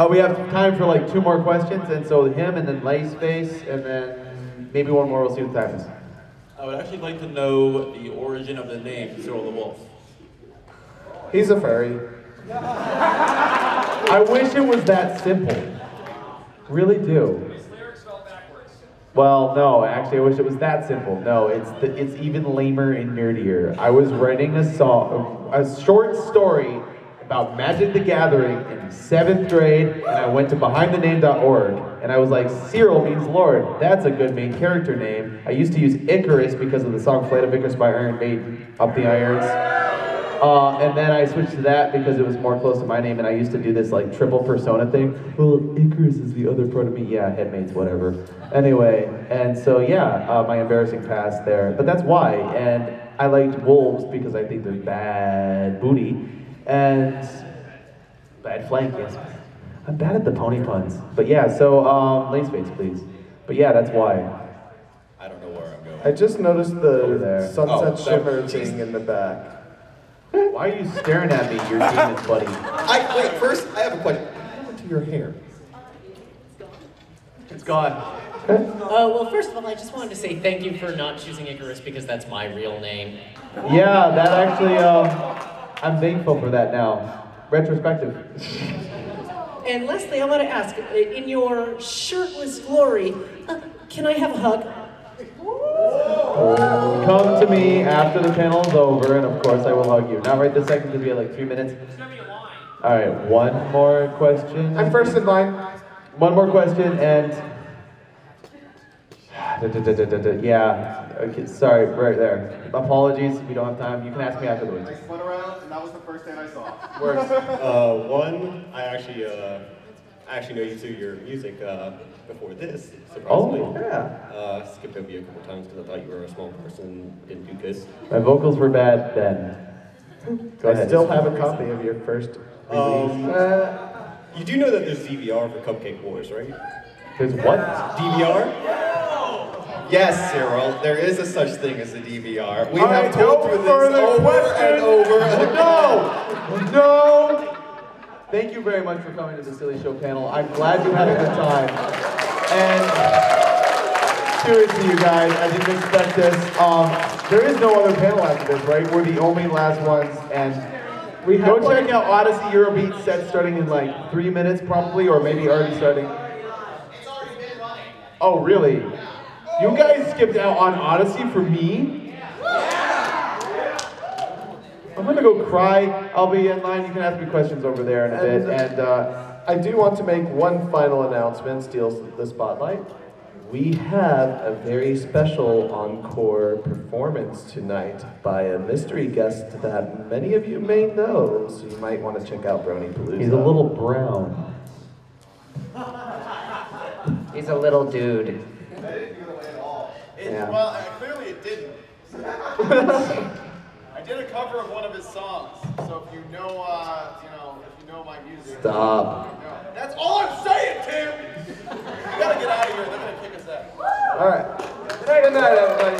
We have time for like 2 more questions, and so him, and then Lay's face, and then maybe one more. We'll see what time is. I would actually like to know the origin of the name Cyril the Wolf. He's a furry. I wish it was that simple. Really do. His lyrics spelled backwards. Well, no, actually, I wish it was that simple. No, it's even lamer and nerdier. I was writing a short story about Magic the Gathering in 7th grade, and I went to behindthename.org, and I was like, Cyril means Lord. That's a good main character name. I used to use Icarus because of the song Flight of Icarus by Iron Maiden, Up the Irons. And then I switched to that because it was more close to my name, and I used to do this like triple persona thing. Well, Icarus is the other part of me. Yeah, headmates, whatever. Anyway, and so yeah, my embarrassing past there. But that's why. And I liked wolves because I think they're bad booty. And bad flank, yes. I'm bad at the pony puns. But yeah, so lace face, please. But yeah, that's why. I don't know where I'm going. I just noticed the sunset Oh, shimmer thing in the back. Why are you staring at me, your demon buddy? Wait, first, I have a question. What happened to your hair? It's gone. Well, first of all, I just wanted to say thank you for not choosing Icarus because that's my real name. Yeah, that actually, I'm thankful for that now. Retrospective. And lastly, I want to ask, in your shirtless glory, can I have a hug? Come to me after the panel is over, and of course I will hug you. Not right this second, because we have like 3 minutes. All right, one more question. I'm first in line. One more question, and yeah. Okay, sorry, right there. Apologies, we don't have time. You can ask me afterwards. I spun around, and that was the first thing I saw. Works. One, I actually know you through your music before this, surprisingly. Oh, yeah. Skipped over you a couple times because I thought you were a small person, didn't do this. My vocals were bad then. Go ahead. I still have a copy of your first release. You do know that there's DVR for Cupcake Wars, right? There's what? DVR? Yes, Cyril, there is a such thing as a DVR. We All have right, told no you this further over questions. and over again. No! Thank you very much for coming to the Silly Show panel. I'm glad you had a good time. And cheers to you guys. I didn't expect this. There is no other panel after this, right? We're the only last ones, and we go check out Odyssey Eurobeat set starting in like 3 minutes probably, or maybe already starting. It's already been running. Oh, really? You guys skipped out on Odyssey for me? I'm gonna go cry. I'll be in line. You can ask me questions over there in a bit. And I do want to make one final announcement, steals the spotlight. We have a very special encore performance tonight by a mystery guest that many of you may know, so you might want to check out BronyPalooza. he's a little brown. He's a little dude. That didn't give it away at all. Yeah. Well, clearly it didn't. I did a cover of one of his songs, so if you know my music. Stop. That's all I'm saying, Tim. We gotta get out of here. They're gonna kick us out. All right. Good night, everybody.